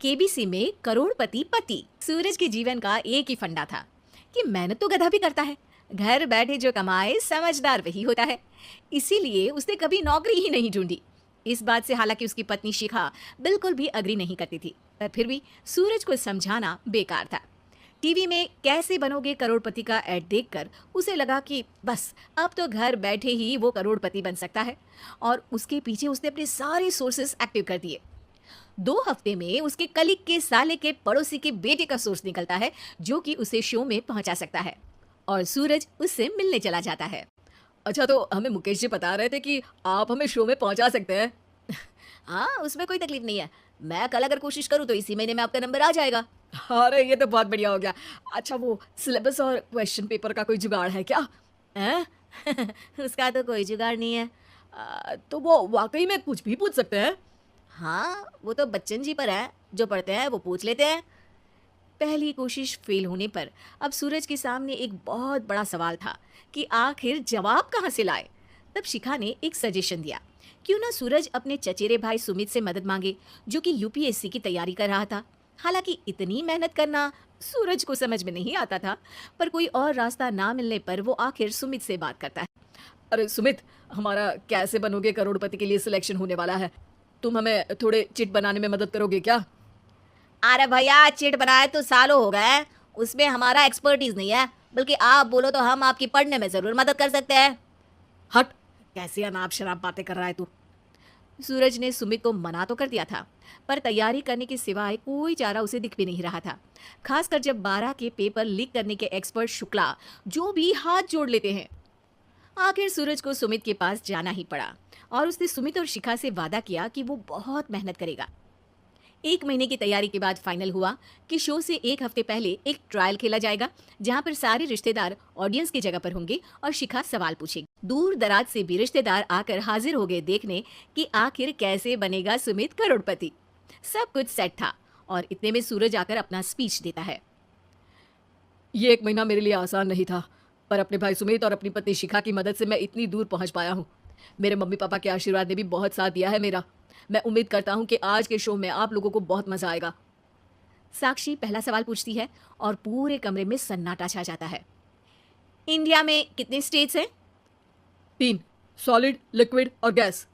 KBC में करोड़पति पति। सूरज के जीवन का एक ही फंडा था कि मेहनत तो गधा भी करता है, घर बैठे जो कमाए समझदार वही होता है। इसीलिए उसने कभी नौकरी ही नहीं ढूंढी। इस बात से हालांकि उसकी पत्नी शिखा बिल्कुल भी अग्री नहीं करती थी, पर फिर भी सूरज को समझाना बेकार था। टीवी में कैसे बनोगे करोड़पति का ऐड देखकर उसे लगा कि बस अब तो घर बैठे ही वो करोड़पति बन सकता है, और उसके पीछे उसने अपने सारे सोर्सेस एक्टिव कर दिए। 2 हफ्ते में उसके कलीग के साले के पड़ोसी के बेटे का सोर्स निकलता है जो कि उसे शो में पहुंचा सकता है, और सूरज उससे मिलने चला जाता है। अच्छा, तो हमें मुकेश जी बता रहे थे कि आप हमें शो में पहुंचा सकते हैं। हाँ, उसमें कोई तकलीफ नहीं है। मैं कल अगर कोशिश करूँ तो इसी महीने में आपका नंबर आ जाएगा। अरे ये तो बहुत बढ़िया हो गया। अच्छा, वो सिलेबस और क्वेश्चन पेपर का कोई जुगाड़ है क्या? हैं? उसका तो कोई जुगाड़ नहीं है। तो वो वाकई में कुछ भी पूछ सकते हैं? हाँ, वो तो बच्चन जी पर है, जो पढ़ते हैं वो पूछ लेते हैं। पहली कोशिश फेल होने पर अब सूरज के सामने एक बहुत बड़ा सवाल था कि आखिर जवाब कहाँ से लाए। तब शिखा ने एक सजेशन दिया, क्यों ना सूरज अपने चचेरे भाई सुमित से मदद मांगे, जो कि यूपीएससी की तैयारी कर रहा था। हालांकि इतनी मेहनत करना सूरज को समझ में नहीं आता था, पर कोई और रास्ता ना मिलने पर वो आखिर सुमित से बात करता है। अरे सुमित, हमारा कैसे बनोगे करोड़पति के लिए सिलेक्शन होने वाला है, तुम हमें थोड़े चिट बनाने में मदद करोगे क्या? अरे भैया, चिट बनाए तो सालों हो गए, उसमें हमारा एक्सपर्टीज नहीं है, बल्कि आप बोलो तो हम आपकी पढ़ने में जरूर मदद कर सकते हैं। हट, कैसी अनाप शराब बातें कर रहा है तू। सूरज ने सुमित को मना तो कर दिया था, पर तैयारी करने के सिवाय कोई चारा उसे दिख भी नहीं रहा था, खासकर जब 12 के पेपर लीक करने के एक्सपर्ट शुक्ला जो भी हाथ जोड़ लेते हैं। आखिर सूरज को सुमित के पास जाना ही पड़ा, और उसने सुमित और शिखा से वादा किया कि वो बहुत मेहनत करेगा। 1 महीने की तैयारी के बाद फाइनल हुआ कि शो से 1 हफ्ते पहले एक ट्रायल खेला जाएगा, जहां पर सारे रिश्तेदार ऑडियंस की जगह पर होंगे और शिखा सवाल पूछेगी। दूर दराज से भी रिश्तेदार आकर हाजिर हो गए देखने कि आखिर कैसे बनेगा सुमित करोड़पति। सब कुछ सेट था, और इतने में सूरज आकर अपना स्पीच देता है। ये 1 महीना मेरे लिए आसान नहीं था, पर अपने भाई सुमित और अपनी पत्नी शिखा की मदद से मैं इतनी दूर पहुंच पाया हूँ। मेरे मम्मी पापा के आशीर्वाद ने भी बहुत साथ दिया है मेरा। मैं उम्मीद करता हूँ कि आज के शो में आप लोगों को बहुत मजा आएगा। साक्षी पहला सवाल पूछती है और पूरे कमरे में सन्नाटा छा जाता है। इंडिया में कितने स्टेट्स हैं? 3, सॉलिड, लिक्विड और गैस।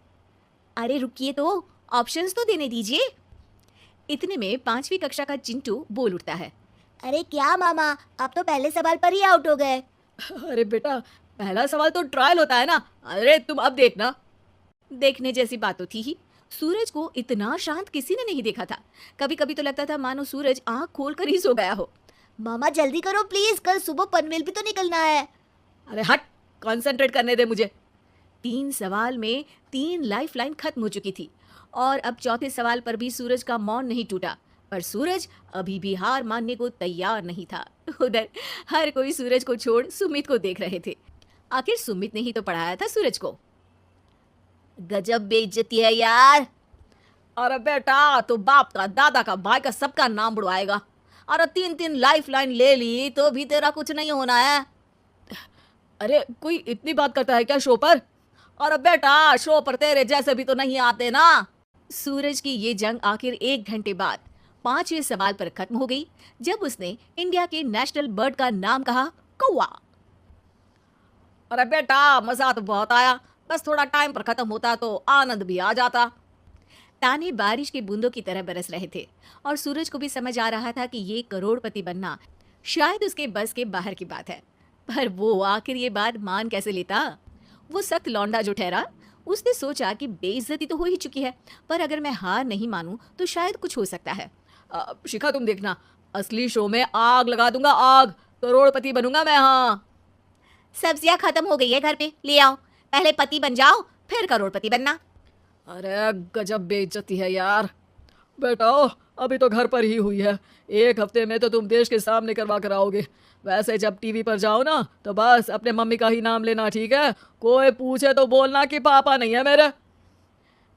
अरे रुकिए, तो ऑप्शंस तो देने दीजिए। इतने में 5वीं कक्षा का चिंटू बोल उठता है। अरे क्या मामा, आप तो पहले सवाल पर ही आउट हो गए। अरे बेटा, पहला सवाल तो ट्रायल होता है ना। अरे तुम अब देखना। देखने जैसी बात तो थी ही। सूरज को इतना शांत किसी ने नहीं देखा था। कभी कभी तो लगता था मानो सूरज आंख खोलकर ही सो गया हो। मामा जल्दी करो प्लीज, कल सुबह पनवेल भी तो निकलना है। अरे हट, कंसंट्रेट करने दे मुझे। 3 सवाल में 3 लाइफलाइन खत्म हो चुकी थी, और अब चौथे सवाल पर भी सूरज का मौन नहीं टूटा, पर सूरज अभी भी हार मानने को तैयार नहीं था। उधर हर कोई सूरज को छोड़ सुमित को देख रहे थे। आखिर सुमित ने ही तो पढ़ाया था सूरज को। गजब बेइज्जती है यार। अरे बेटा, तो बाप का, दादा का, भाई का, सबका नाम बुड़वाएगा। अरे 3 लाइफलाइन ले ली तो भी तेरा कुछ नहीं होना है। अरे कोई इतनी बात करता है क्या शो पर? अरे बेटा, शो पर तेरे जैसे भी तो नहीं आते ना। सूरज की ये जंग आखिर 1 घंटे बाद 5वें सवाल पर खत्म हो गई, जब उसने इंडिया के नेशनल बर्ड का नाम कहा, कौवा। अरे बेटा, मजा तो बहुत आया, बस थोड़ा टाइम पर खत्म होता तो आनंद भी आ जाता। ताने बारिश की बूंदों की तरह बरस रहे थे, और सूरज को भी समझ आ रहा था कि ये करोड़पति बनना शायद उसके बस के बाहर की बात है। पर वो आखिर ये बात मान कैसे लेता? वो सख्त लौंडा जो ठहरा, उसने सोचा कि बेइज्जती तो हो ही चुकी है, पर अगर मैं हार नहीं मानूं तो शायद कुछ हो सकता है। शिखा तुम देखना, असली शो में आग लगा दूंगा, आग, करोड़पति बनूंगा मैं। हाँ, सब्जियां खत्म हो गई है घर पे, ले आओ। पहले पति बन जाओ, फिर करोड़पति बनना। अरे गजब बेइज्जती है यार। बेटा, अभी तो घर पर ही हुई है, 1 हफ्ते में तो तुम देश के सामने करवा कर आओगे। वैसे जब टीवी पर जाओ ना, तो बस अपने मम्मी का ही नाम लेना, ठीक है? कोई पूछे तो बोलना कि पापा नहीं है मेरे।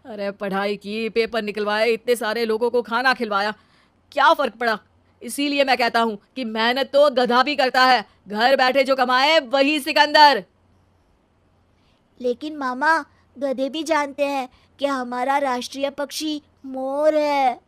अरे पढ़ाई की, पेपर निकलवाए, इतने सारे लोगों को खाना खिलवाया, क्या फर्क पड़ा? इसीलिए मैं कहता हूँ कि मेहनत तो गधा भी करता है, घर बैठे जो कमाए वही सिकंदर। लेकिन मामा, गधे भी जानते हैं कि हमारा राष्ट्रीय पक्षी मोर है।